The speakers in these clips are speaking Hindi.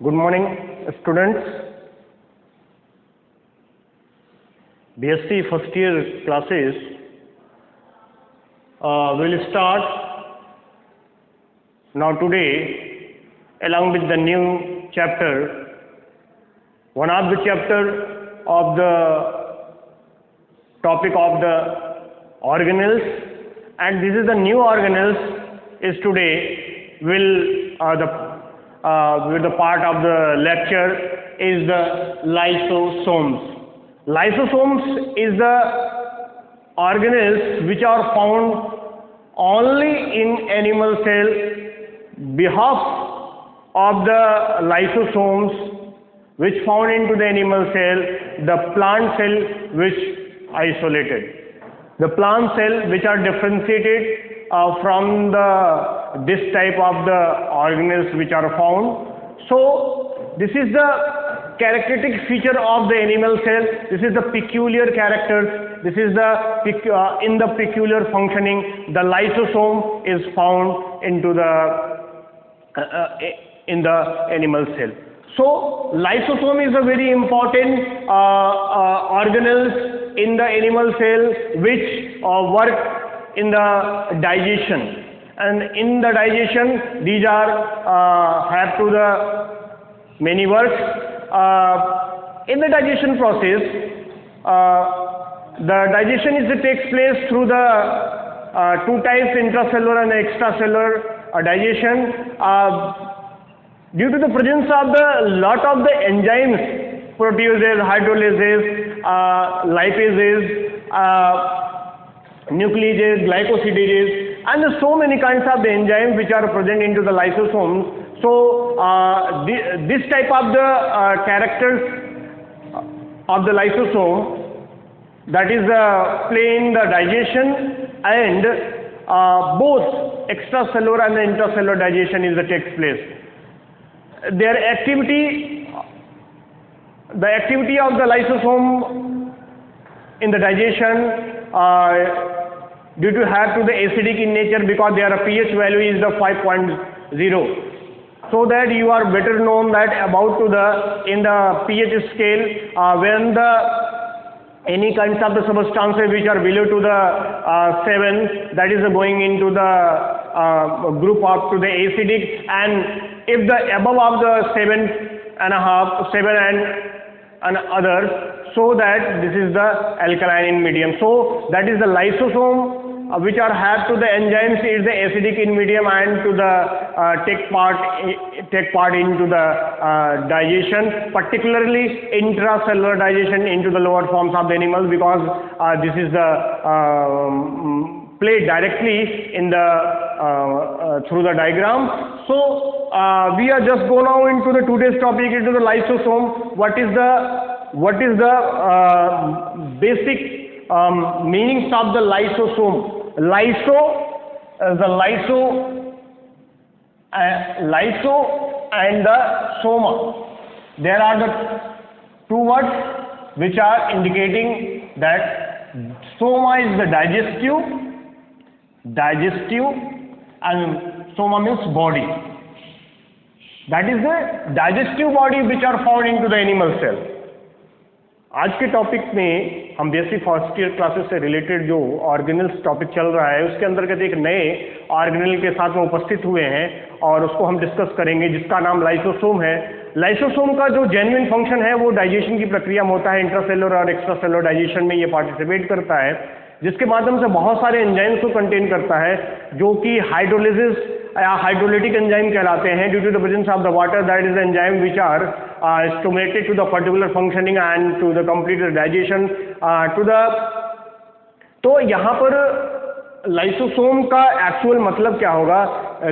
Good morning, students. BSc first year classes will start now today along with the new chapter. One of the chapter of the topic of the organelles, and this is the new organelles is today will with the part of the lecture is the lysosomes. Lysosomes is the organelles which are found only in animal cell. Behalf of the lysosomes which found into the animal cell, the plant cell which isolated. The plant cell which are differentiated from this type of the organelles which are found. So this is the characteristic feature of the animal cell. This is the peculiar characters. This is the in the peculiar functioning. The lysosome is found into the in the animal cell. So lysosome is a very important organelles in the animal cell which work in the digestion, and in the digestion these are have to the many works. In the digestion process, the digestion takes place through the two types, intracellular and extracellular digestion. Due to the presence of the lot of the enzymes, proteases, hydrolases, lipases, nucleases, glycosidases, and so many kinds of the enzymes which are present into the lysosomes. So this type of the characters of the lysosome, that is play in the digestion, and both extracellular and the intracellular digestion is takes place. Their activity, the activity of the lysosome in the digestion due to have to the acidic in nature, because their pH value is the 5.0. So that you are better known that about to the in the pH scale when the any kinds of the substances which are below to the 7, that is going into the group up to the acidic, and if the above of the 7.5, 7 and others, so that this is the alkaline medium. So that is the lysosome which are have to the enzymes is the acidic in medium, and to the take part into the digestion, particularly intracellular digestion into the lower forms of the animal, because this is the play directly in the through the diagram. So we are just go now into the today's topic, into the lysosome. What is the basic meanings of the lysosome? Lyso and the soma. There are the two words which are indicating that soma is the digestive, and soma means body. That is the digestive body which are found into the animal cell. आज के टॉपिक में हम बेसिक फर्स्ट ईयर क्लासेस से रिलेटेड जो ऑर्गेनल्स टॉपिक चल रहा है उसके अंतर्गत एक नए ऑर्गेनल के साथ में उपस्थित हुए हैं और उसको हम डिस्कस करेंगे, जिसका नाम लाइसोसोम है। लाइसोसोम का जो जेन्युइन फंक्शन है वो डाइजेशन की प्रक्रिया में होता है। इंट्रासेलुलर और एक्स्ट्रासेलुलर डाइजेशन में ये पार्टिसिपेट करता है, जिसके माध्यम से बहुत सारे एंजाइम्स को कंटेन करता है जो कि हाइड्रोलिसिस या हाइड्रोलिटिक एंजाइम कहलाते हैं। Due to the presence of the water, that is enzyme which are stimulated to the particular functioning and to the complete digestion to the। तो यहाँ पर लाइसोसोम का एक्चुअल मतलब क्या होगा,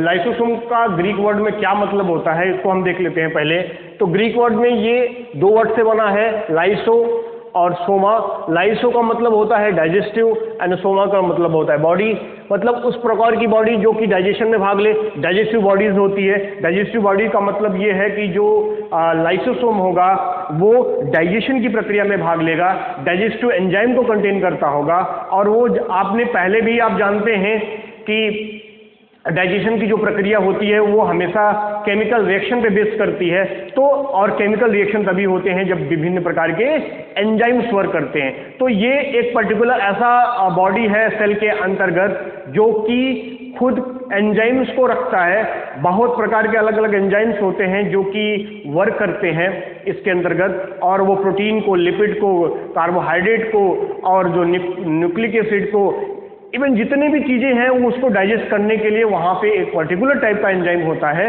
लाइसोसोम का ग्रीक वर्ड में क्या मतलब होता है, इसको हम देख लेते हैं पहले। तो ग्रीक वर्ड में ये दो वर्ड से बना है, लाइसो और सोमा। लाइसो का मतलब होता है डाइजेस्टिव, एंड सोमा का मतलब होता है बॉडी, मतलब उस प्रकार की बॉडी जो कि डाइजेशन में भाग ले। डाइजेस्टिव बॉडीज होती है। डाइजेस्टिव बॉडी का मतलब ये है कि जो लाइसोसोम होगा वो डाइजेशन की प्रक्रिया में भाग लेगा, डाइजेस्टिव एंजाइम को कंटेन करता होगा, और वो आपने पहले भी आप जानते हैं कि डाइजेशन की जो प्रक्रिया होती है वो हमेशा केमिकल रिएक्शन पे बेस करती है। तो और केमिकल रिएक्शन तभी होते हैं जब विभिन्न प्रकार के एंजाइम्स वर्क करते हैं। तो ये एक पर्टिकुलर ऐसा बॉडी है सेल के अंतर्गत जो कि खुद एंजाइम्स को रखता है। बहुत प्रकार के अलग अलग एंजाइम्स होते हैं जो कि वर्क करते हैं इसके अंतर्गत, और वो प्रोटीन को, लिपिड को, कार्बोहाइड्रेट को और जो न्यूक्लिक एसिड को, इवन जितने भी चीज़ें हैं वो उसको डाइजेस्ट करने के लिए वहाँ पे एक पर्टिकुलर टाइप का एंजाइम होता है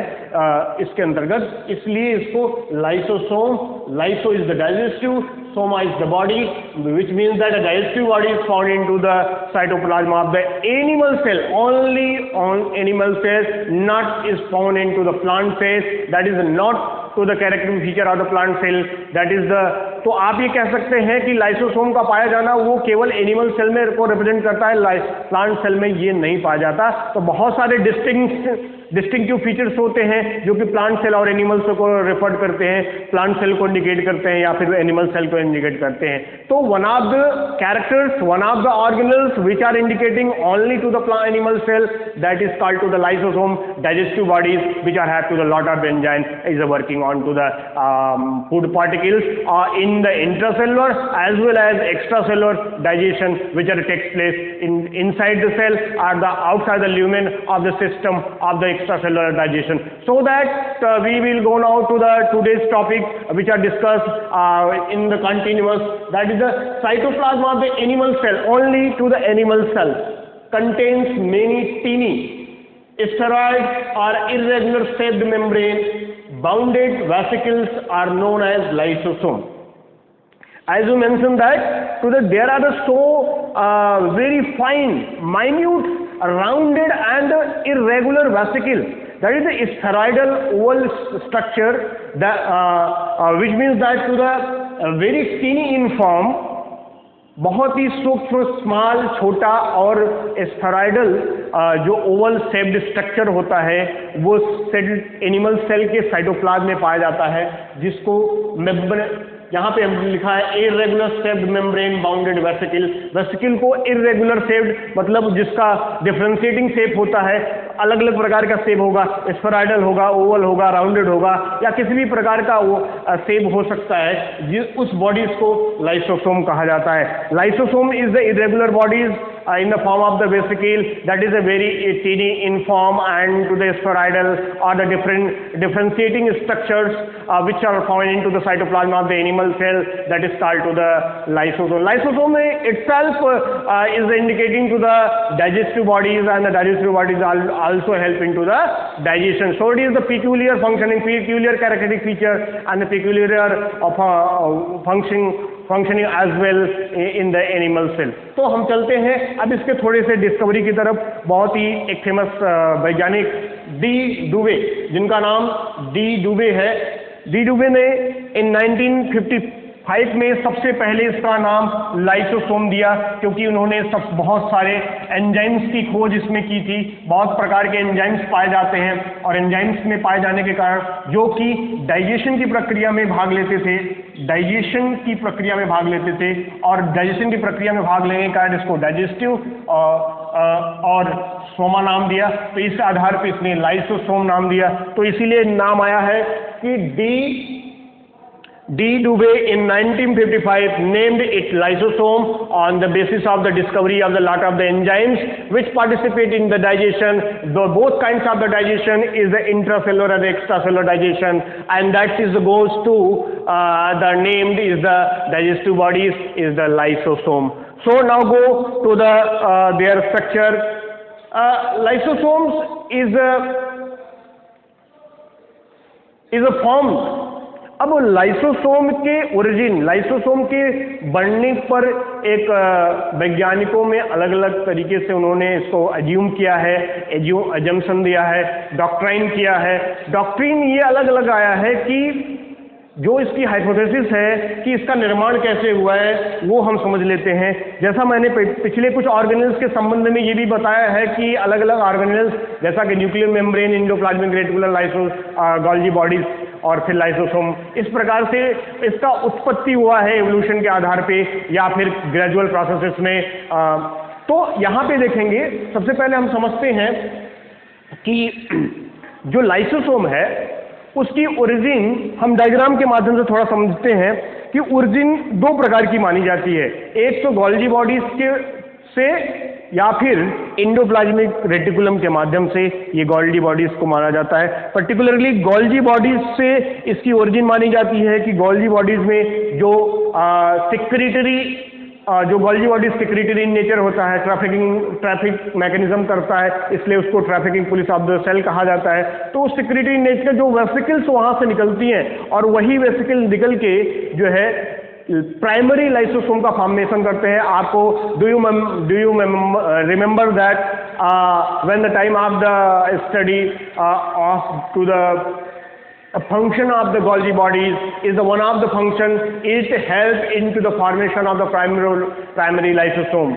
इसके अंतर्गत। इसलिए इसको lysosome, lyso is the digestive, soma is the body, which means that a digestive body is found into the cytoplasm of the animal cell, only on animal cells, not is found into the plant cells, that is not to the characteristic feature of the plant cell, that is the। तो आप ये कह सकते हैं कि लाइसोसोम का पाया जाना वो केवल एनिमल सेल में को रिप्रेजेंट करता है, प्लांट सेल में ये नहीं पाया जाता। तो बहुत सारे डिस्टिंक्टिव फीचर्स होते हैं जो कि प्लांट सेल और एनिमल सेल को रेफर करते हैं, प्लांट सेल को इंडिकेट करते हैं या फिर एनिमल सेल को इंडिकेट करते हैं। तो one of the characters, one of the organelles which are indicating only to the animal cell, that is called to the lysosome, digestive bodies which are have to the lot of enzyme is working on to the food particles in the intracellular as well as extracellular digestion which are takes place inside the cell or the outside the lumen of the system of the extracellular digestion. So that we will go now to the today's topic which are discussed in the continuous, that is the cytoplasm of the animal cell, only to the animal cell contains many teeny spheroid or irregular shaped membrane bounded vesicles are known as lysosome. As you mentioned that there are the so very fine, minute, rounded and irregular vesicle, that is the spheroidal oval structure, that which means that to the very teeny in form, बहुत ही सूक्ष्म, स्मॉल, छोटा और स्फेरॉइडल जो ओवल शेप्ड स्ट्रक्चर होता है वो सेल, एनिमल सेल के साइटोप्लाज्म में पाया जाता है, जिसको यहाँ पे लिखा है irregular shaped membrane bounded vesicle. Vesicle को इरेगुलर शेप्ड मतलब जिसका डिफरेंशिएटिंग शेप होता है, अलग अलग प्रकार का शेप होगा, स्फेरॉइडल होगा, ओवल होगा, राउंडेड होगा या किसी भी प्रकार का वो शेप हो सकता है, उस बॉडीज को लाइसोसोम कहा जाता है। Lysosome is the irregular bodies in the form of the vesicle that is a very teeny in form and to the spheroidal or the differentiating structures which are found into the cytoplasm of the animal cell, that is called to the lysosome. Lysosome itself is indicating to the digestive bodies, and the digestive bodies also help into the digestion. So it is the peculiar functioning, peculiar characteristic feature and the peculiar of functioning as well in the animal cell. तो हम चलते हैं अब इसके थोड़े से डिस्कवरी की तरफ। बहुत ही एक फेमस वैज्ञानिक डी डुवे, जिनका नाम डी डुवे है, डी डुवे ने इन 1955 में सबसे पहले इसका नाम लाइसोसोम दिया, क्योंकि उन्होंने बहुत सारे एंजाइम्स की खोज इसमें की थी। बहुत प्रकार के एंजाइम्स पाए जाते हैं और एंजाइम्स में पाए जाने के कारण जो कि डाइजेशन की प्रक्रिया में भाग लेते थे, डाइजेशन की प्रक्रिया में भाग लेते थे और डाइजेशन की प्रक्रिया में भाग लेने के कारण इसको डाइजेस्टिव और सोमा नाम दिया। तो इस आधार पर इसने लाइसोसोम नाम दिया। तो इसीलिए नाम आया है कि D डुवे in 1955 named it lysosome on the basis of the discovery of the lot of the enzymes which participate in the digestion. Both kinds of the digestion is the intracellular and the extracellular digestion, and that is goes to the named is the digestive bodies is the lysosome. So now go to the their structure. Lysosomes is a form। अब लाइसोसोम के ओरिजिन, लाइसोसोम के बनने पर एक वैज्ञानिकों में अलग अलग तरीके से उन्होंने इसको अज्यूम किया है, अजम्पशन दिया है, डॉक्ट्राइन किया है। डॉक्ट्रिन ये अलग अलग आया है कि जो इसकी हाइपोथेसिस है कि इसका निर्माण कैसे हुआ है वो हम समझ लेते हैं। जैसा मैंने पिछले कुछ ऑर्गेनल्स के संबंध में ये भी बताया है कि अलग अलग ऑर्गेनल्स जैसा कि nuclear membrane, endoplasmic reticular, lyso Golgi bodies और फिर लाइसोसोम, इस प्रकार से इसका उत्पत्ति हुआ है एवोल्यूशन के आधार पे या फिर ग्रेजुअल प्रोसेसेस में। तो यहाँ पे देखेंगे, सबसे पहले हम समझते हैं कि जो लाइसोसोम है उसकी ओरिजिन हम डायग्राम के माध्यम से थोड़ा समझते हैं कि ओरिजिन दो प्रकार की मानी जाती है। एक तो गोल्जी बॉडीज के से या फिर एंडोप्लाज्मिक रेटिकुलम के माध्यम से ये गोल्जी बॉडीज को माना जाता है। पर्टिकुलरली गोल्जी बॉडीज से इसकी ओरिजिन मानी जाती है कि गोल्जी बॉडीज में जो सिक्रीटरी जो Golgi bodies secretory in nature होता है, ट्रैफिक मैकेनिज्म करता है, इसलिए उसको trafficking police of the cell कहा जाता है। तो उस सिक्रीटरी नेचर जो वेसिकल्स वहां से निकलती हैं और वही वेसिकल निकल के जो है प्राइमरी लाइसोसोम का फॉर्मेशन करते हैं। आपको do you remember that when the time of the study of to the a function of the Golgi bodies is the one of the function is to help into the formation of the primary lysosome.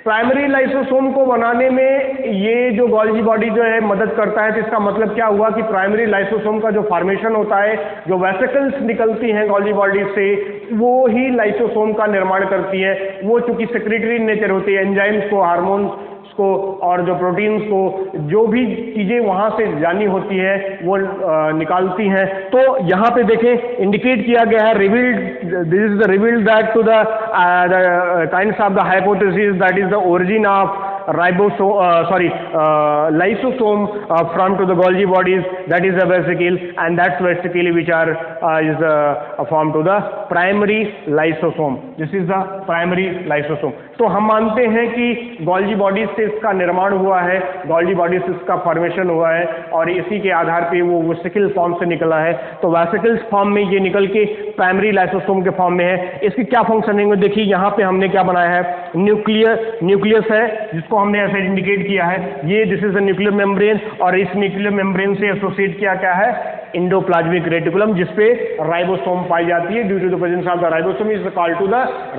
Primary lysosome को बनाने में ये जो गोल्जी बॉडी जो है मदद करता है। तो इसका मतलब क्या हुआ कि प्राइमरी लाइसोसोम का जो फॉर्मेशन होता है, जो वेसिकल्स निकलती हैं गोल्जी बॉडी से, वो ही लाइसोसोम का निर्माण करती है। वो चूंकि सेक्रेटरी नेचर होती है, एंजाइम्स को, हार्मोन्स को और जो प्रोटीन्स को, जो भी चीजें वहां से जानी होती है वो निकालती हैं। तो यहाँ पे देखें इंडिकेट किया गया है, revealed, this is the revealed that to the kinds of the hypothesis that is the origin of lysosome from to the Golgi bodies, that is the vesicle, and that's vesicle which are is formed to the primary lysosome. This is the primary lysosome. तो हम मानते हैं कि गोल्जी बॉडीज से इसका निर्माण हुआ है, गोल्जी बॉडीज से इसका फॉर्मेशन हुआ है और इसी के आधार पे वो वेसिकल फॉर्म से निकला है। तो वेसिकल्स फॉर्म में ये निकल के प्राइमरी लाइसोसोम के फॉर्म में है। इसकी क्या फंक्शनिंग है देखिए, यहाँ पे हमने क्या बनाया है, न्यूक्लियस है जिसको हमने ऐसे इंडिकेट किया है। ये this is the nuclear membrane और इस न्यूक्लियर मेम्ब्रेन से एसोसिएट किया क्या है, एंडोप्लाज्मिक रेटिकुलम, जिसपे राइबोसोम पाई जाती है। Due to the presence of the ribosome is called to the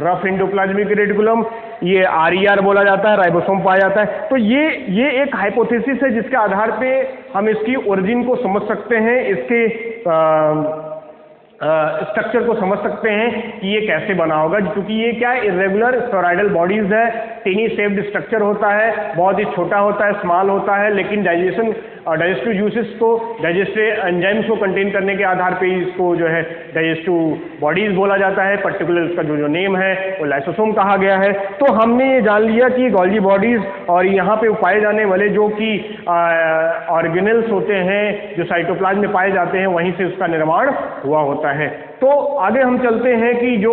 rough endoplasmic reticulum. ये RER बोला जाता है, राइबोसोम पाया जाता है। तो ये एक हाइपोथेसिस है जिसके आधार पे हम इसकी ओरिजिन को समझ सकते हैं, इसके स्ट्रक्चर को समझ सकते हैं कि ये कैसे बना होगा। क्योंकि ये क्या है, इरेगुलर स्फेरॉइडल बॉडीज है, टेनी शेप्ड स्ट्रक्चर होता है, बहुत ही छोटा होता है, स्मॉल होता है, लेकिन डाइजेस्टिव जूसेस को, डाइजेस्टिव एंजाइम्स को कंटेन करने के आधार पे इसको जो है डाइजेस्टिव बॉडीज बोला जाता है। पर्टिकुलर इसका जो नेम है वो लाइसोसोम कहा गया है। तो हमने ये जान लिया कि गोल्जी बॉडीज और यहाँ पे पाए जाने वाले जो कि ऑर्गेनेल्स होते हैं जो साइटोप्लाज्म में पाए जाते हैं, वहीं से उसका निर्माण हुआ होता है। तो आगे हम चलते हैं कि जो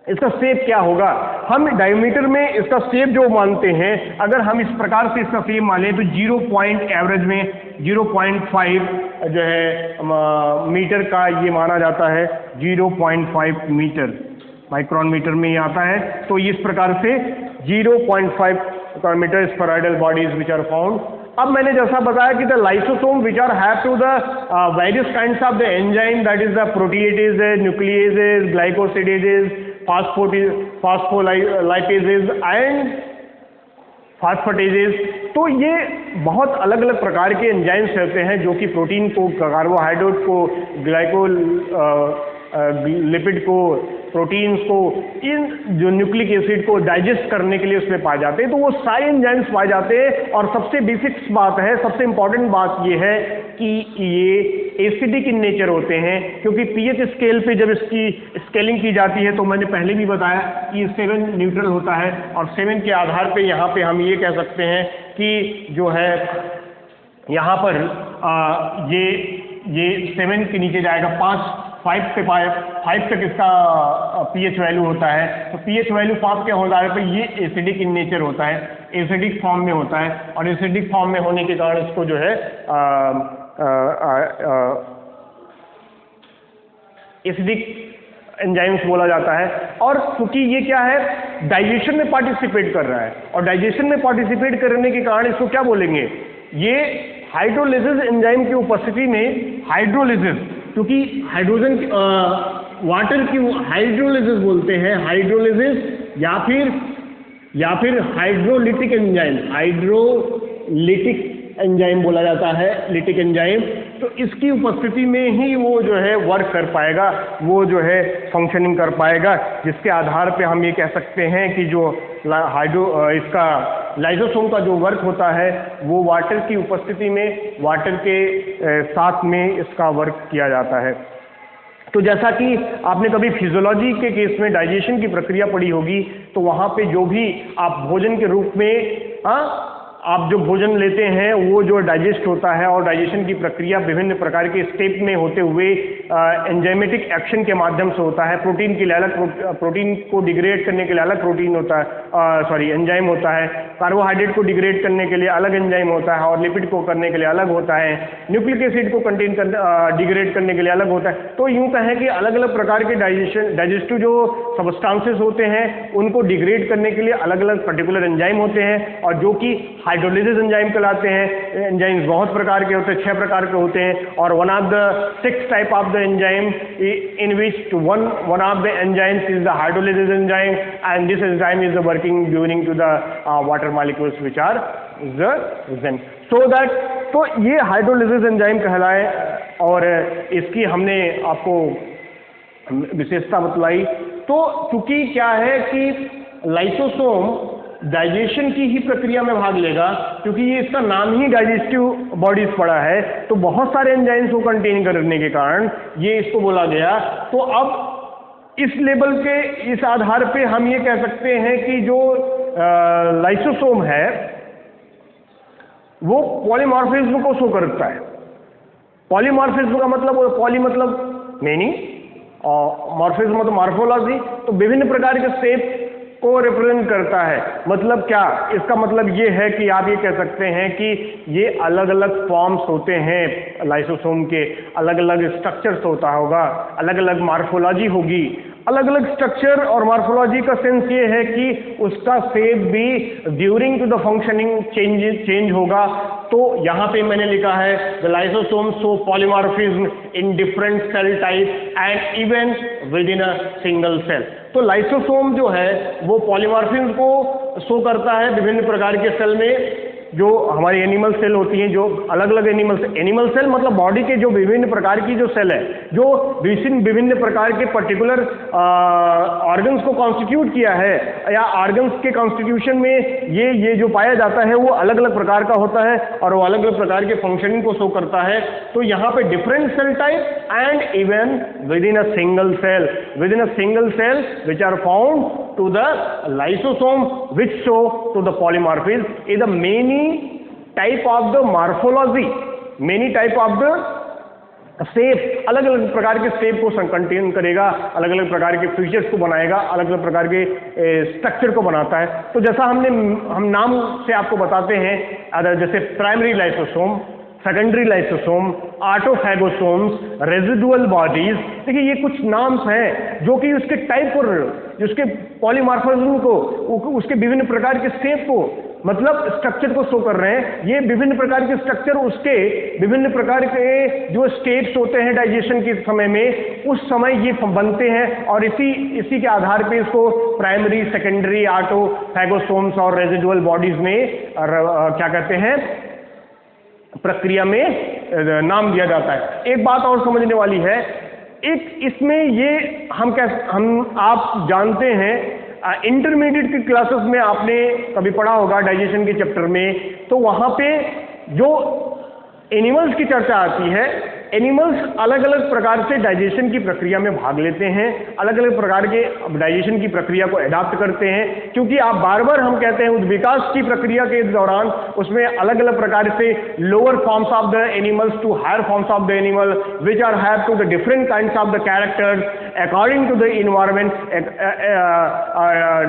इसका शेप क्या होगा। हम डायमीटर में इसका शेप जो मानते हैं, अगर हम इस प्रकार से इसका शेप माने तो 0.5 जो है मीटर का ये माना जाता है। 0.5 मीटर माइक्रोन मीटर में ये आता है। तो इस प्रकार से 0.5 metre spheroidal bodies which are found. अब मैंने जैसा बताया कि the lysosome which are have to the various kinds of the enzyme, that is the proteases, nucleases, glycosidases, phospholipases and phosphatases. तो ये बहुत अलग अलग प्रकार के एंजाइम्स रहते हैं जो कि प्रोटीन को, कार्बोहाइड्रेट को, लिपिड को, प्रोटीन्स को, इन जो न्यूक्लिक एसिड को डाइजेस्ट करने के लिए उसमें पाए जाते हैं। तो वो सारे एंजाइम्स पाए जाते हैं। और सबसे बेसिक बात है, सबसे इंपॉर्टेंट बात ये है कि ये एसिडिक इन नेचर होते हैं, क्योंकि पीएच स्केल पे जब इसकी स्केलिंग की जाती है तो मैंने पहले भी बताया कि 7 न्यूट्रल होता है और 7 के आधार पे यहाँ पे हम ये कह सकते हैं कि जो है यहाँ पर ये 7 के नीचे जाएगा, 5 तक इसका pH वैल्यू होता है। तो pH वैल्यू 5 के होने पर ये एसिडिक इन नेचर होता है, एसिडिक फॉर्म में होता है। और एसिडिक फॉर्म में होने के कारण इसको जो है एसिडिक एंजाइम्स बोला जाता है। और क्योंकि ये क्या है, डाइजेशन में पार्टिसिपेट कर रहा है, और डाइजेशन में पार्टिसिपेट करने के कारण इसको क्या बोलेंगे, ये हाइड्रोलिसिस एंजाइम की उपस्थिति में हाइड्रोलिसिस, क्योंकि हाइड्रोजन वाटर की हाइड्रोलिसिस बोलते हैं, हाइड्रोलिसिस या फिर हाइड्रोलिटिक एंजाइम, हाइड्रोलिटिक एंजाइम बोला जाता है, लिटिक एंजाइम। तो इसकी उपस्थिति में ही वो जो है वर्क कर पाएगा, वो जो है फंक्शनिंग कर पाएगा, जिसके आधार पे हम ये कह सकते हैं कि जो इसका लाइसोसोम का जो वर्क होता है वो वाटर की उपस्थिति में, वाटर के साथ में इसका वर्क किया जाता है। तो जैसा कि आपने कभी फिजियोलॉजी के केस में डाइजेशन की प्रक्रिया पढ़ी होगी, तो वहाँ पे जो भी आप भोजन के रूप में आप जो भोजन लेते हैं वो जो डाइजेस्ट होता है, और डाइजेशन की प्रक्रिया विभिन्न प्रकार के स्टेप में होते हुए एंजाइमेटिक एक्शन के माध्यम से होता है। प्रोटीन के लिए अलग, प्रोटीन को डिग्रेड करने के लिए अलग प्रोटीन होता है, एंजाइम होता है। कार्बोहाइड्रेट को डिग्रेड करने के लिए अलग एंजाइम होता है, और लिपिड को करने के लिए अलग होता है। न्यूक्लिक एसिड को डिग्रेड करने के लिए अलग होता है। तो यूँ कहें कि अलग अलग प्रकार के डाइजेस्टिव जो सब्सटेंसेस होते हैं उनको डिग्रेड करने के लिए अलग अलग पर्टिकुलर एंजाइम होते हैं, और जो कि हाइड्रोलिसिस एंजाइम कहलाते हैं। एंजाइम्स बहुत प्रकार के होते हैं, 6 प्रकार के होते हैं, और one of the 6 type of the enzyme in which one of the enzymes is the hydrolysis enzyme, and this enzyme is the working during to the water molecules which are the so that, तो ये हाइड्रोलिसिस एंजाइम कहलाए, और इसकी हमने आपको विशेषता बतलाई। तो चूंकि क्या है कि लाइसोसोम डाइजेशन की ही प्रक्रिया में भाग लेगा, क्योंकि ये इसका नाम ही डाइजेस्टिव बॉडीज पड़ा है, तो बहुत सारे एंजाइम्स को कंटेन करने के कारण ये इसको बोला गया। तो अब इस लेवल के, इस आधार पे हम ये कह सकते हैं कि जो लाइसोसोम है वो पॉलीमॉर्फिज्म को शो करता है। पॉलीमॉर्फिज्म का मतलब, पॉली मतलब मेनी, और मॉर्फिज्म मतलब मॉर्फोलॉजी, तो विभिन्न प्रकार के शेप को रिप्रेजेंट करता है। मतलब क्या, इसका मतलब ये है कि आप ये कह सकते हैं कि ये अलग अलग फॉर्म्स होते हैं लाइसोसोम के, अलग अलग स्ट्रक्चर्स होता होगा, अलग अलग मॉर्फोलॉजी होगी। अलग अलग स्ट्रक्चर और मॉर्फोलॉजी का सेंस ये है कि उसका शेप भी during to the functioning change होगा। तो यहाँ पे मैंने लिखा है the lysosome show polymorphism in different cell type and even within a single cell. तो लाइसोसोम जो है वो पॉलीमॉर्फिज्म को शो करता है विभिन्न प्रकार के सेल में। जो हमारी एनिमल सेल होती हैं, जो अलग अलग एनिमल सेल मतलब बॉडी के जो विभिन्न प्रकार की जो सेल है, जो विभिन्न प्रकार के पर्टिकुलर ऑर्गन्स को कॉन्स्टिट्यूट किया है, या ऑर्गन्स के कॉन्स्टिट्यूशन में ये जो पाया जाता है वो अलग अलग प्रकार का होता है, और वो अलग अलग प्रकार के फंक्शनिंग को शो करता है। तो यहाँ पे different cell type and even within a single cell which are found to the lysosome which show to the polymorphism is a many type of the morphology, many type of the shape, अलग अलग प्रकार के शेप को कंटेन करेगा, अलग अलग प्रकार के फीचर्स को बनाएगा, अलग अलग प्रकार के स्ट्रक्चर को बनाता है। तो जैसा हम नाम से आपको बताते हैं, जैसे primary lysosome, secondary lysosome, autophagosomes, residual bodies. देखिए ये कुछ नाम्स हैं जो कि उसके टाइप और उसके पॉलीमॉर्फिज्म को, उसके विभिन्न प्रकार के शेप को, मतलब स्ट्रक्चर को शो कर रहे हैं। ये विभिन्न प्रकार के स्ट्रक्चर उसके विभिन्न प्रकार के जो स्टेट्स होते हैं डाइजेशन के समय में, उस समय ये बनते हैं, और इसी के आधार पे इसको प्राइमरी, सेकेंडरी, ऑटोफैगोसोम्स और रेजिडुअल बॉडीज में क्या कहते हैं, प्रक्रिया में नाम दिया जाता है। एक बात और समझने वाली है, एक इसमें ये आप जानते हैं, इंटरमीडिएट की क्लासेस में आपने कभी पढ़ा होगा डाइजेशन के चैप्टर में, तो वहाँ पे जो एनिमल्स की चर्चा आती है, एनिमल्स अलग अलग प्रकार से डाइजेशन की प्रक्रिया में भाग लेते हैं, अलग अलग प्रकार के डाइजेशन की प्रक्रिया को अडॉप्ट करते हैं, क्योंकि आप बार बार हम कहते हैं विकास की प्रक्रिया के दौरान उसमें अलग अलग प्रकार से lower forms of the animals to higher forms of the animal which are have to the different kinds of the characters according to the environment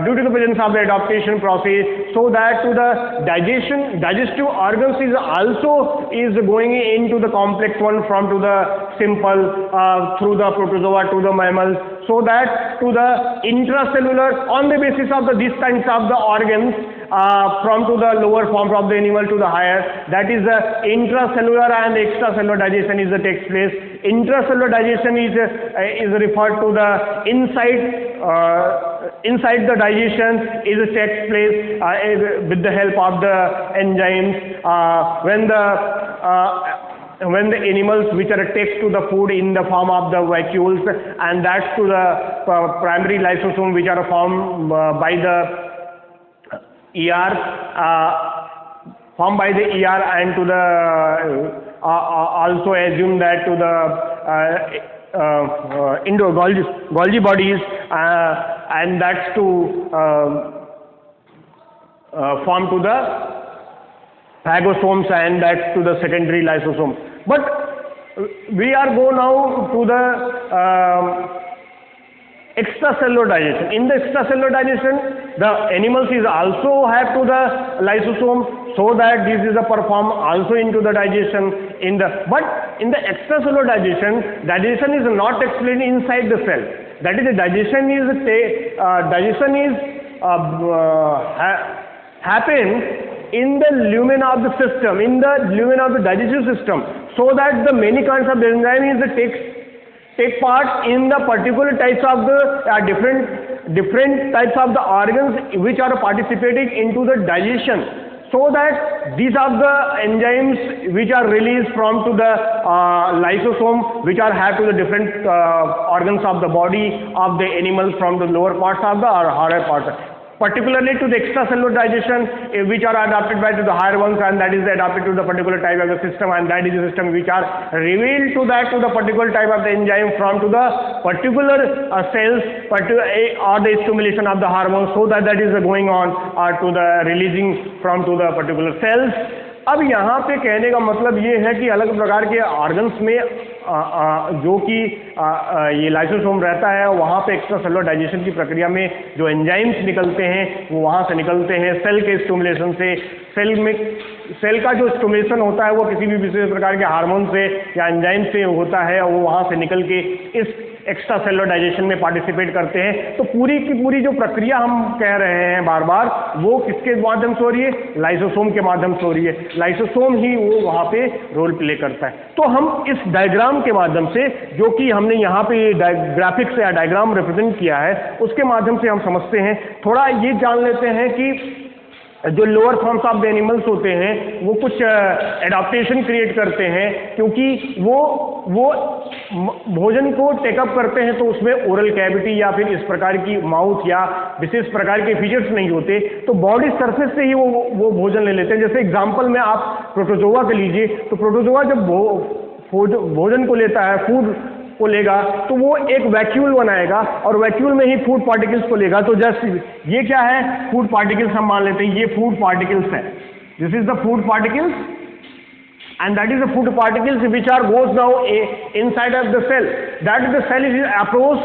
due to the presence of the adaptation process, so that to the digestive organs is also going into the complex one from to the simple through the protozoa to the mammals, so that to the intracellular on the basis of these kinds of the organs from to the lower forms of the animal to the higher, that is the intracellular and extracellular digestion is takes place. Intracellular digestion is referred to the inside the digestion takes place with the help of the enzymes when the animals which are takes to the food in the form of the vacuoles, and that's to the primary lysosome which are formed by the ER formed by the ER, and to the also assume that to the Golgi bodies, and that's to form to the phagosomes, and that's to the secondary lysosome. But we are go now to the extracellular digestion. In the extracellular digestion, the animals is also have to the lysosome, so that this is a perform also into the digestion in the, but in the extracellular digestion is not explained inside the cell. That is, the digestion happens in the lumina of the system, in the lumina of the digestive system, so that the many kinds of enzymes take part in the particular types of the different types of the organs which are participating into the digestion, so that these are the enzymes which are released from to the lysosome, which are have to the different organs of the body of the animal from the lower parts of the or higher parts, particularly to the extracellular digestion, which are adapted by to the higher ones, and that is adapted to the particular type of the system, and that is the system which are revealed to that to the particular type of the enzyme from to the particular cells, or the stimulation of the hormones, so that is going on to the releasing from to the particular cells. अब यहाँ पे कहने का मतलब ये है कि अलग प्रकार के ऑर्गन्स में जो कि ये लाइसोसोम रहता है, वहाँ पे एक्स्ट्रा सेलुलर डाइजेशन की प्रक्रिया में जो एंजाइम्स निकलते हैं वो वहाँ से निकलते हैं सेल के स्टिमुलेशन से। सेल का जो स्टिमुलेशन होता है वो किसी भी विशेष प्रकार के हार्मोन से या एंजाइम से होता है, वो वहाँ से निकल के इस एक्स्ट्रा सेलुलर डाइजेशन में पार्टिसिपेट करते हैं। तो पूरी की पूरी जो प्रक्रिया हम कह रहे हैं बार बार, वो किसके माध्यम से हो रही है? लाइसोसोम के माध्यम से हो रही है। लाइसोसोम ही वो वहाँ पे रोल प्ले करता है। तो हम इस डायग्राम के माध्यम से, जो कि हमने यहाँ पे ग्राफिक्स या डायग्राम रिप्रेजेंट किया है, उसके माध्यम से हम समझते हैं। थोड़ा ये जान लेते हैं कि जो lower forms of the animals होते हैं वो कुछ एडाप्टेशन क्रिएट करते हैं, क्योंकि वो भोजन को टेकअप करते हैं तो उसमें ओरल कैविटी या फिर इस प्रकार की माउथ या विशेष प्रकार के फीचर्स नहीं होते, तो बॉडी सरफेस से ही वो भोजन ले लेते हैं। जैसे एग्जांपल में आप प्रोटोजोआ के लीजिए, तो प्रोटोजोआ जब भोजन को लेता है, फूड को लेगा, तो वो एक वैक्यूल बनाएगा और वैक्यूल में ही फूड पार्टिकल्स को लेगा। तो जस्ट ये क्या है? फूड पार्टिकल्स हम मान लेते हैं, ये फूड पार्टिकल्स है। This is the food particles, and that is the food particles which are goes now inside of the cell. That is the cell is approach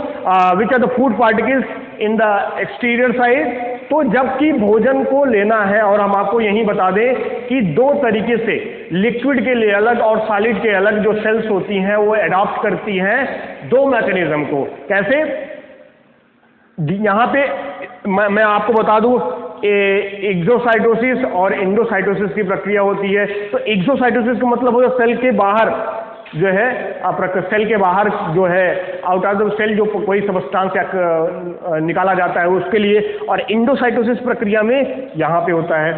which are the food particles in the exterior side. तो जबकि भोजन को लेना है, और हम आपको यही बता दें कि दो तरीके से लिक्विड के लिए अलग और सॉलिड के अलग जो सेल्स होती हैं वो अडॉप्ट करती हैं दो मैकेनिज्म को। कैसे? यहाँ पे मैं आपको बता दूं, एक्सोसाइटोसिस और एंडोसाइटोसिस की प्रक्रिया होती है। तो एक्सोसाइटोसिस का मतलब होगा सेल के बाहर जो है, सेल के बाहर जो है आउट ऑफ द सेल जो कोई सबस्टांस निकाला जाता है उसके लिए। और इंडोसाइटोसिस प्रक्रिया में यहाँ पे होता है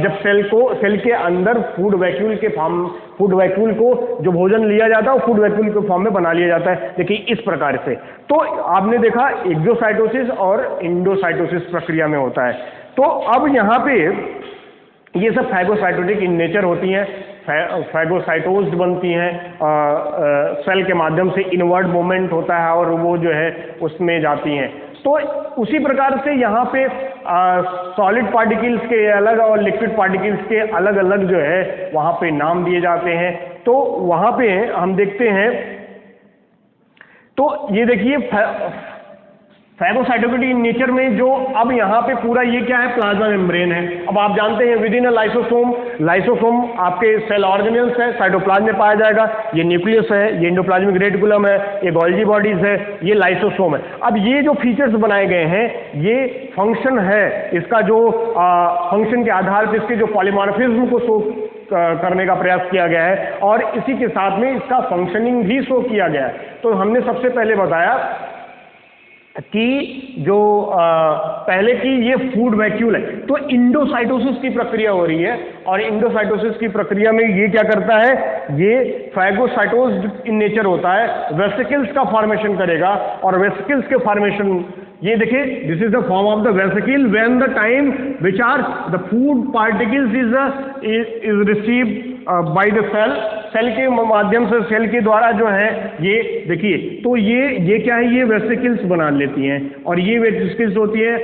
जब सेल के अंदर फूड वैक्यूल को जो भोजन लिया जाता है वो फूड वैक्यूल के फॉर्म में बना लिया जाता है। देखिए इस प्रकार से। तो आपने देखा एक्सोसाइटोसिस और इंडोसाइटोसिस प्रक्रिया में होता है। तो अब यहाँ पे ये सब फैगोसाइटोटिक इन नेचर होती हैं, फैगोसाइटोज्ड बनती हैं, सेल के माध्यम से इनवर्ड मूवमेंट होता है और वो जो है उसमें जाती हैं। तो उसी प्रकार से यहाँ पे सॉलिड पार्टिकल्स के अलग और लिक्विड पार्टिकल्स के अलग अलग जो है वहाँ पे नाम दिए जाते हैं। तो वहाँ पे हम देखते हैं, तो ये देखिए फैगोसाइटोसिस इन नेचर में जो अब यहाँ पे पूरा ये क्या है? प्लाज्मा मेम्ब्रेन है। अब आप जानते हैं विद इन अ लाइसोसोम आपके सेल ऑर्गेनेल्स है, साइटोप्लाज्म में पाया जाएगा। ये न्यूक्लियस है, ये एंडोप्लाज्मिक रेटिकुलम है, ये गोल्जी बॉडीज है, ये लाइसोसोम है। अब ये जो फीचर्स बनाए गए हैं ये फंक्शन है, इसका जो फंक्शन के आधार पर इसके जो पॉलीमॉर्फिज्म को शो करने का प्रयास किया गया है और इसी के साथ में इसका फंक्शनिंग भी शो किया गया है। तो हमने सबसे पहले बताया कि जो पहले की ये फूड वैक्यूल है, तो इंडोसाइटोसिस की प्रक्रिया हो रही है और इंडोसाइटोसिस की प्रक्रिया में ये क्या करता है? ये फैगोसाइटोज्ड इन नेचर होता है, वेसिकल्स का फॉर्मेशन करेगा और वेसिकल्स के फॉर्मेशन ये देखिए, this is the form of the vesicle when the time which are the food particles is received by the cell के माध्यम से, सेल के द्वारा जो है ये देखिए, तो ये क्या है, ये वेसिकल्स बना लेती हैं और ये वेसिकल्स होती है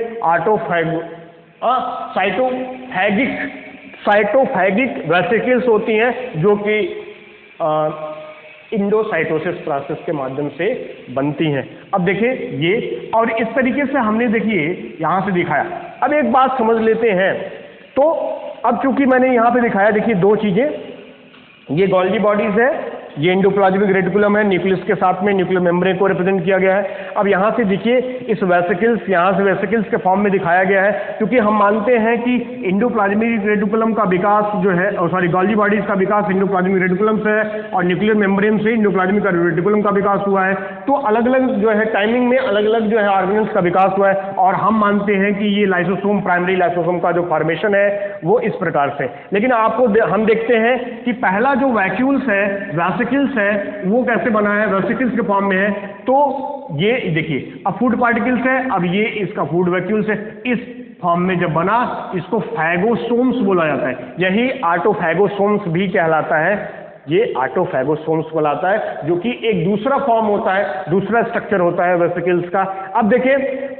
साइटोफैगिक वेसिकल्स होती हैं जो कि इंडोसाइटोसिस प्रोसेस के माध्यम से बनती हैं। अब देखिए ये, और इस तरीके से हमने देखिए यहां से दिखाया। अब एक बात समझ लेते हैं, तो अब चूंकि मैंने यहां पे दिखाया, देखिए दो चीजें, ये गोल्गी बॉडीज है, ये एंडोप्लाज्मिक रेटिकुलम है, न्यूक्लियस के साथ में न्यूक्लियर मेम्ब्रेन को रिप्रेजेंट किया गया है। अब यहाँ से देखिए इस वेसिकल्स, यहाँ से वेसिकल्स के फॉर्म में दिखाया गया है, क्योंकि हम मानते हैं कि एंडोप्लाज्मिक रेटिकुलम का विकास जो है, गोल्गी बॉडीज का विकास एंडोप्लाज्मिक रेटिकुलम से है और न्यूक्लियर मेम्ब्रेन से एंडोप्लाज्मिक रेटिकुलम का विकास हुआ है। तो अलग अलग जो है टाइमिंग में अलग अलग जो है ऑर्गेनल्स का विकास हुआ है, और हम मानते हैं कि ये लाइसोसोम, प्राइमरी लाइसोसोम का जो फॉर्मेशन है वो इस प्रकार से। लेकिन आपको हम देखते हैं कि पहला जो वैक्यूल्स है, वेसिकल्स है, वो कैसे बना है, वेसिकल्स के फॉर्म में है। तो ये देखिए, अब फूड पार्टिकल्स है, अब ये इसका फूड वैक्यूल्स है, इस फॉर्म में जब बना, इसको फैगोसोम्स बोला जाता है। यही आटोफैगोसोम्स भी कहलाता है, ये आटोफैगोसोम्स कहलाता है, जो कि एक दूसरा फॉर्म होता है, दूसरा स्ट्रक्चर होता है वेसिकल्स का। अब देखिए,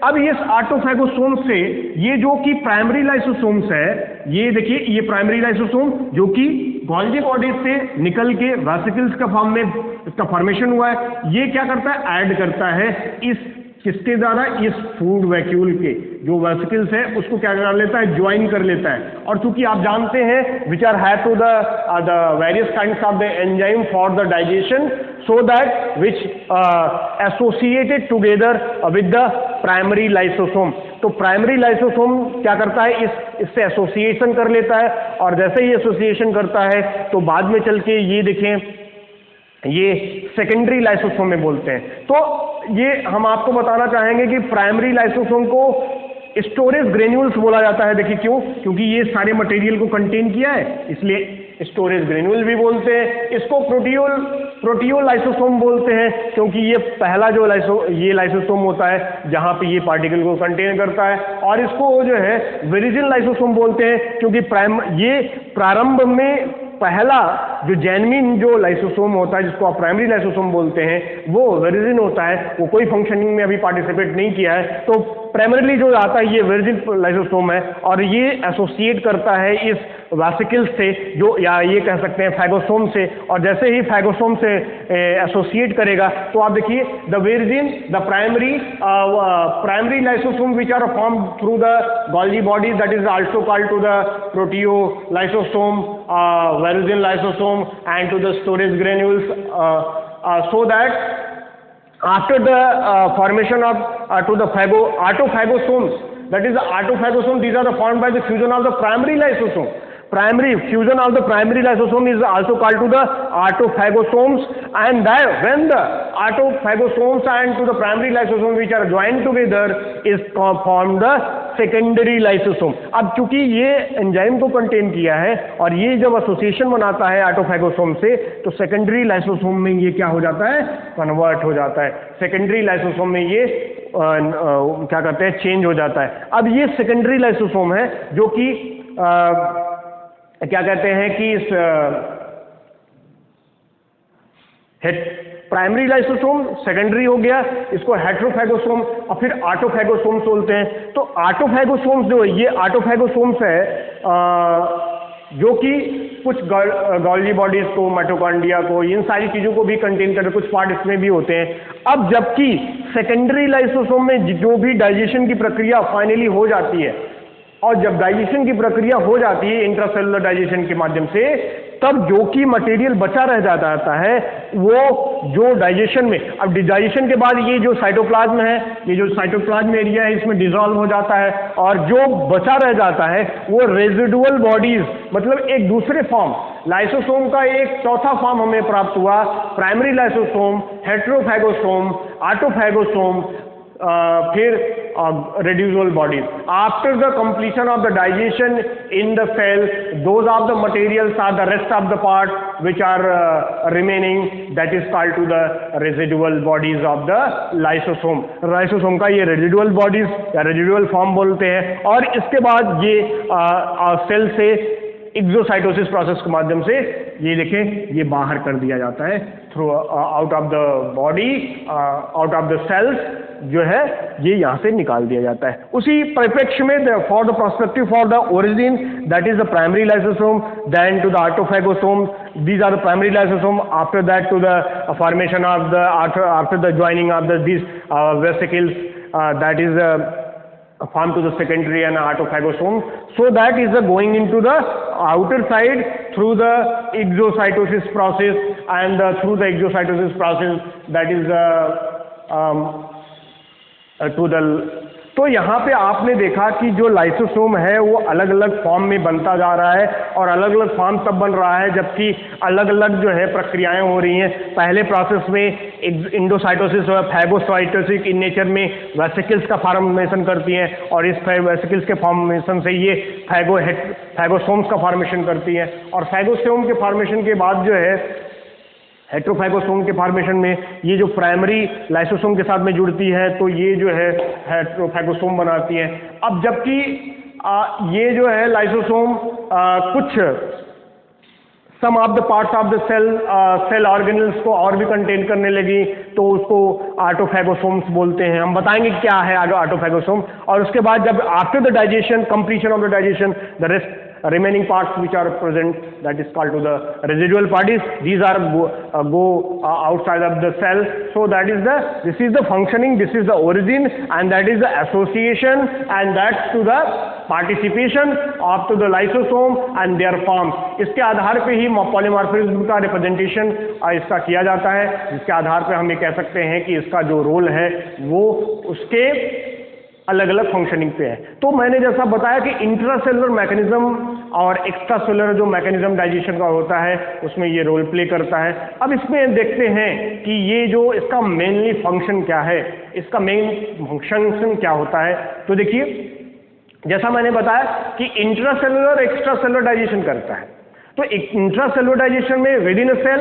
अब ये आटोफैगोसोम्स से ये जो कि प्राइमरी लाइसोसोम्स है, ये देखिए ये प्राइमरी लाइसोसोम जो कि गोल्गी बॉडी से निकल के वेसिकल्स का फॉर्म में इसका फॉर्मेशन हुआ है, ये क्या करता है, ऐड करता है इस किसके द्वारा, इस फूड वैक्यूल के जो वेसिकल्स है उसको क्या कर लेता है, ज्वाइन कर लेता है। और चूंकि आप जानते हैं which are have to the various kinds of the enzyme for the digestion, so that which associated together with the primary lysosome। तो प्राइमरी लाइसोसोम क्या करता है, इससे एसोसिएशन कर लेता है, और जैसे ही एसोसिएशन करता है तो बाद में चल के ये देखें, ये सेकेंडरी लाइसोसोम में बोलते हैं। तो ये हम आपको बताना चाहेंगे कि प्राइमरी लाइसोसोम को स्टोरेज ग्रेन्यूल्स बोला जाता है। देखिए क्यों, क्योंकि ये सारे मटेरियल को कंटेन किया है, इसलिए स्टोरेज ग्रेन्यूल भी बोलते हैं। इसको प्रोटियो लाइसोसोम बोलते हैं, क्योंकि ये पहला जो ये लाइसोसोम होता है जहां पे ये पार्टिकल को कंटेन करता है। और इसको जो है विरिजिन लाइसोसोम बोलते हैं, क्योंकि ये प्रारंभ में पहला जो जेनमिन जो लाइसोसोम होता है, जिसको आप प्राइमरी लाइसोसोम बोलते हैं, वो विरिजिन होता है, वो कोई फंक्शनिंग में अभी पार्टिसिपेट नहीं किया है। तो प्राइमरीली जो आता है ये विरिजिन लाइसोसोम है, और ये एसोसिएट करता है इस वेसिकल्स से, जो या ये कह सकते हैं फैगोसोम से। और जैसे ही फैगोसोम से एसोसिएट करेगा तो आप देखिए the virgin, the primary lysosome which are form through the Golgi body, that is also called to the proteo lysosome, virgin lysosome and to the storage granules, so that after the formation of to the autophagosomes, that is the autophagosome, these are formed by the fusion of the primary lysosome. Primary fusion of the primary lysosome is also called to the autophagosomes, and that when the autophagosomes and to the primary lysosome which are joined together is formed the secondary lysosome। अब चूंकि ये एंजाइम को कंटेन किया है और ये जब एसोसिएशन बनाता है ऑटोफैगोसोम से, तो सेकेंडरी लाइसोसोम में ये क्या हो जाता है, कन्वर्ट हो जाता है। सेकेंडरी लाइसोसोम में ये क्या कहते हैं, चेंज हो जाता है। अब ये सेकेंडरी लाइसोसोम है जो कि क्या कहते हैं कि इस प्राइमरी लाइसोसोम सेकेंडरी हो गया, इसको हेट्रोफैगोसोम और फिर ऑटोफैगोसोम्स बोलते हैं। तो ऑटोफैगोसोम्स जो है, ये ऑटोफैगोसोम्स है जो कि कुछ गोल्गी बॉडीज को, माइटोकॉन्ड्रिया को, इन सारी चीजों को भी कंटेन करते, कुछ पार्ट इसमें भी होते हैं। अब जबकि सेकेंडरी लाइसोसोम में जो भी डाइजेशन की प्रक्रिया फाइनली हो जाती है, और जब डाइजेशन की प्रक्रिया हो जाती है इंट्रासेलुलर डाइजेशन के माध्यम से, तब जो कि मटेरियल बचा रह जाता है वो जो डाइजेशन में, अब डाइजेशन के बाद ये जो साइटोप्लाज्म है, ये जो साइटोप्लाज्म एरिया है, इसमें डिसॉल्व हो जाता है, और जो बचा रह जाता है वो रेजिडुअल बॉडीज, मतलब एक दूसरे फॉर्म, लाइसोसोम का एक चौथा फॉर्म हमें प्राप्त हुआ, प्राइमरी लाइसोसोम, हेट्रोफैगोसोम, ऑटोफैगोसोम, फिर residual bodies. After the completion of the digestion in the cell, those of the materials are the rest of the part which are remaining, that is called to the residual bodies of the lysosome. Lysosome का ये residual bodies या residual form बोलते हैं, और इसके बाद ये सेल से एक्सोसाइटोसिस प्रोसेस के माध्यम से ये देखें ये बाहर कर दिया जाता है through out of the body, out of the cells जो है ये यहाँ से निकाल दिया जाता है. उसी परिप्रेक्ष्य में for the prospective for the origin, that is the primary lysosome, then to the autophagosome, these are the primary lysosome, after that to the formation of the after the joining of these vesicles, that is formed to the secondary and autophagosome. So that is going into the outer side through the exocytosis process, and through the exocytosis process that is to the. तो यहाँ पे आपने देखा कि जो लाइसोसोम है वो अलग अलग फॉर्म में बनता जा रहा है, और अलग अलग फॉर्म तब बन रहा है जबकि अलग अलग जो है प्रक्रियाएं हो रही हैं. पहले प्रोसेस में इंडोसाइटोसिस और फैगोसाइटोसिस इन नेचर में वेसिकल्स का फॉर्मेशन करती हैं, और इस वेसिकल्स के फॉर्मेशन से ये फैगोसोम्स का फॉर्मेशन करती हैं, और फैगोसोम के फॉर्मेशन के बाद जो है हेट्रोफैगोसोम के फॉर्मेशन में ये जो प्राइमरी लाइसोसोम के साथ में जुड़ती है तो ये जो है हेट्रोफैगोसोम बनाती है. अब जबकि ये जो है लाइसोसोम कुछ some of the parts of the cell organelles को और भी कंटेन करने लगी, तो उसको ऑटोफैगोसोम्स बोलते हैं. हम बताएंगे क्या है ऑटोफैगोसोम. और उसके बाद जब after the digestion, completion of the digestion, the rest remaining parts which are present, that is called to the residual parties. These are go outside of the cell. So that is this is the functioning, this is the origin, and that is the association, and that's to the participation of to the lysosome and their form. इसके आधार पे ही पॉलीमॉर्फिज्म का रिप्रेजेंटेशन इसका किया जाता है, जिसके आधार पे हम ये कह सकते हैं कि इसका जो रोल है वो उसके अलग अलग फंक्शनिंग पे है. तो मैंने जैसा बताया कि इंट्रासेलुलर मैकेनिज्म और एक्स्ट्रासेलुलर जो मैकेनिज्म डाइजेशन का होता है उसमें ये रोल प्ले करता है. अब इसमें देखते हैं कि ये जो इसका मेनली फंक्शन क्या है, इसका मेन फंक्शन क्या होता है. तो देखिए जैसा मैंने बताया कि इंट्रासेलुलर एक्स्ट्रासेलुलर डाइजेशन करता है. तो इंट्रासेलुलर डाइजेशन में विद इन अ सेल,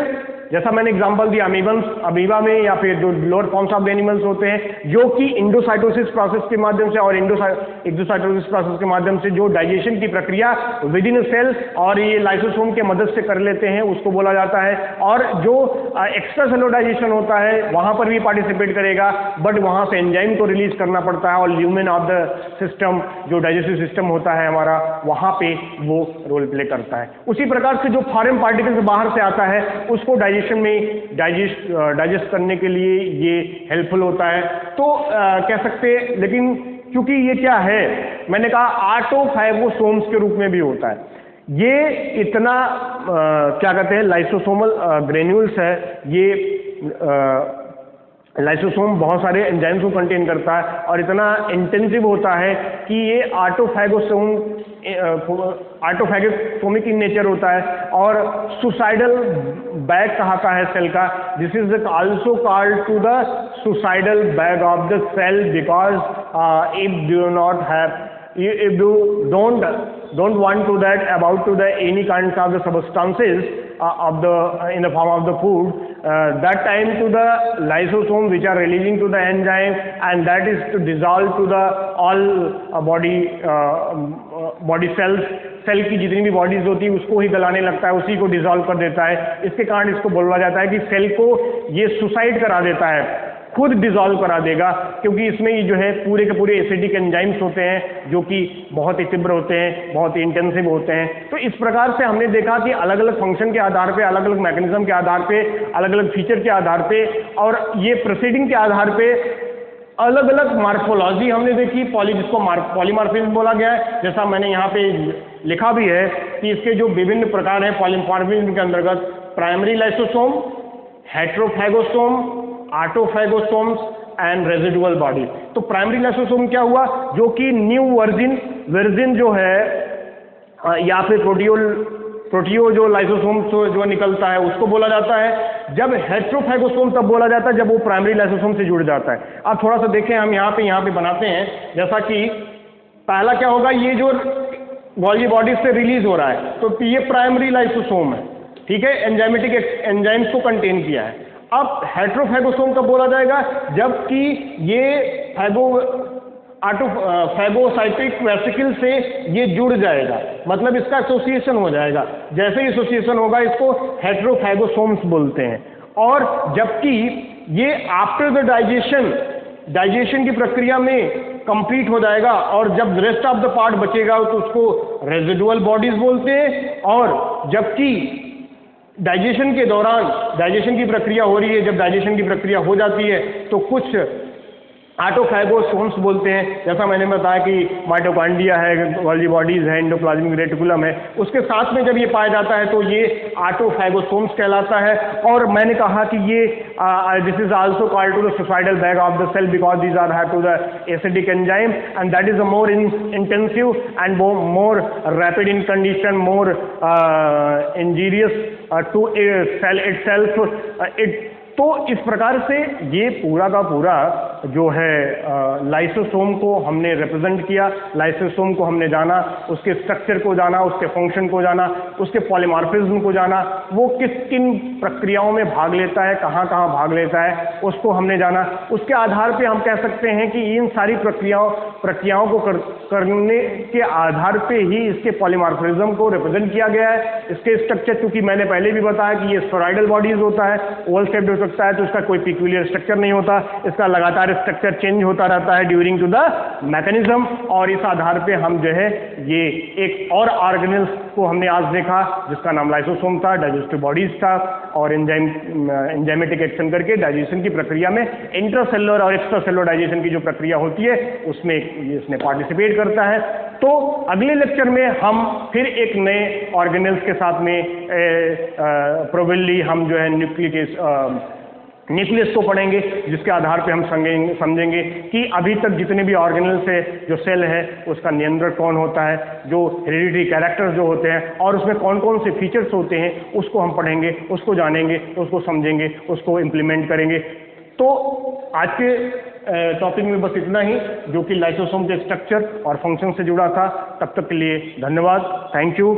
जैसा मैंने एग्जांपल दिया अमीबा में या फिर जो लोअर फॉर्म्स ऑफ एनिमल्स होते हैं जो कि इंडोसाइटोसिस प्रोसेस के माध्यम से और एक्सोसाइटोसिस प्रोसेस के माध्यम से जो डाइजेशन की प्रक्रिया विद इन सेल और ये लाइसोसोम के मदद से कर लेते हैं उसको बोला जाता है. और जो एक्स्ट्रा सेलुलर डाइजेशन होता है वहां पर भी पार्टिसिपेट करेगा, बट वहां से एंजाइम को रिलीज करना पड़ता है, और ल्यूमेन ऑफ द सिस्टम जो डाइजेस्टिव सिस्टम होता है हमारा वहां पे वो रोल प्ले करता है. उसी प्रकार से जो फॉरेन पार्टिकल्स बाहर से आता है उसको डाइजेशन में डाइजेस्ट करने के लिए ये हेल्पफुल होता है. तो कह सकते, लेकिन क्योंकि ये क्या है, मैंने कहा ऑटोफैगोसोम्स के रूप में भी होता है. ये इतना क्या कहते हैं लाइसोसोमल ग्रेन्यूल्स है, ये लाइसोसोम बहुत सारे एंजाइम्स को कंटेन करता है और इतना इंटेंसिव होता है कि ये ऑटोफैगोसोमिक इन नेचर होता है और सुसाइडल बैग कहता है सेल का. This is also called to the suicidal bag of the cell because if do not have if you don't want to that about to the any kinds of the substances of the in the form of the food, that time to the lysosome which are releasing to the enzyme, and that is to dissolve to the all body cells. Cell की जितनी भी बॉडीज होती है उसको ही गलाने लगता है, उसी को डिसॉल्व कर देता है. इसके कारण इसको बोला जाता है कि सेल को ये सुसाइड करा देता है, खुद डिसॉल्व करा देगा, क्योंकि इसमें ये जो है पूरे के पूरे एसिडिक एंजाइम्स होते हैं जो कि बहुत ही तीव्र होते हैं, बहुत ही इंटेंसिव होते हैं. तो इस प्रकार से हमने देखा कि अलग अलग फंक्शन के आधार पे, अलग अलग मैकेनिज्म के आधार पे, अलग अलग फीचर के आधार पे और ये प्रोसीडिंग के आधार पे अलग अलग मार्फोलॉजी हमने देखी, जिसको पॉलीमॉर्फिज्म बोला गया है. जैसा मैंने यहाँ पे लिखा भी है कि इसके जो विभिन्न प्रकार हैं पॉलीमॉर्फिज्म के अंतर्गत, primary lysosome, heterophagosome, autophagosomes and residual body. तो प्राइमरी लाइसोसोम क्या हुआ, जो कि न्यू वर्जिन जो है या फिर प्रोटियोल प्रोटियो जो लाइसोसोम जो निकलता है उसको बोला जाता है। जब हेटेरोफैगोसोम तब बोला जाता है जब वो प्राइमरी लाइसोसोम से जुड़ जाता है। अब थोड़ा सा देखें, हम यहाँ पे बनाते हैं, जैसा कि पहला क्या होगा, ये जो गोल्गी बॉडी से रिलीज हो रहा है, तो ये प्राइमरी लाइसोसोम है, ठीक है, एंजाइमेटिक एंजाइम्स को कंटेन किया है। अब हेटेरोफैगोसोम कब बोला जाएगा, जबकि ये फैगोसाइटिक वेसिकल से ये जुड़ जाएगा, मतलब इसका एसोसिएशन हो जाएगा। जैसे ही एसोसिएशन होगा इसको हेटेरोफैगोसोम्स बोलते हैं। और जबकि ये आफ्टर द डाइजेशन की प्रक्रिया में कंप्लीट हो जाएगा और जब रेस्ट ऑफ द पार्ट बचेगा तो उसको रेजिडुअल बॉडीज बोलते हैं। और जबकि डाइजेशन के दौरान डाइजेशन की प्रक्रिया हो रही है, जब डाइजेशन की प्रक्रिया हो जाती है तो कुछ ऑटोफैगोसोम्स बोलते हैं, जैसा मैंने बताया कि माइटोकॉन्ड्रिया है, गोल्गी बॉडीज है, एंडोप्लाज्मिक रेटिकुलम है, उसके साथ में जब ये पाया जाता है तो ये ऑटोफैगोसोम्स कहलाता है। और मैंने कहा कि ये this is also called to the suicidal bag of the cell because these are have to the acidic enzyme and that is a more intensive and more rapid in condition, more injurious to cell itself. तो इस प्रकार से ये पूरा का पूरा जो है लाइसोसोम को हमने रिप्रेजेंट किया, लाइसोसोम को हमने जाना, उसके स्ट्रक्चर को जाना, उसके फंक्शन को जाना, उसके पॉलीमॉर्फिज्म को जाना, वो किन प्रक्रियाओं में भाग लेता है, कहाँ कहाँ भाग लेता है, उसको हमने जाना। उसके आधार पे हम कह सकते हैं कि इन सारी प्रक्रियाओं को करने के आधार पे ही इसके पॉलीमॉर्फिज्म को रिप्रेजेंट किया गया है। इसके स्ट्रक्चर, चूंकि मैंने पहले भी बताया कि ये स्फेरॉइडल बॉडीज होता है, ओवल शेप्ड हो सकता है, तो इसका कोई पिक्यूलियर स्ट्रक्चर नहीं होता, इसका लगातार स्ट्रक्चर चेंज होता रहता है ड्यूरिंग टू द मैकेनिज्म। और इस आधार पे हम जो है ये एक और ऑर्गेनेल्स को हमने आज देखा जिसका नाम लाइसोसोम था, डाइजेस्टिव बॉडीज था, और एंजाइमेटिक एक्शन करके डाइजेशन की प्रक्रिया में इंट्रासेलुलर और एक्स्ट्रासेलुलर डाइजेशन की जो प्रक्रिया होती है उसमें इसने पार्टिसिपेट करता है। तो अगले लेक्चर में हम फिर एक नए ऑर्गेनेल्स के साथ में प्रोबेबली हम जो है न्यूक्लियस को पढ़ेंगे, जिसके आधार पे हम समझेंगे कि अभी तक जितने भी ऑर्गेनेल्स है, जो सेल है, उसका नियंत्रक कौन होता है, जो हेरिडिटरी कैरेक्टर्स जो होते हैं और उसमें कौन कौन से फीचर्स होते हैं, उसको हम पढ़ेंगे, उसको जानेंगे, उसको समझेंगे, उसको इम्प्लीमेंट करेंगे। तो आज के टॉपिक में बस इतना ही, जो कि लाइसोसोम के स्ट्रक्चर और फंक्शन से जुड़ा था। तब तक के लिए धन्यवाद, थैंक यू।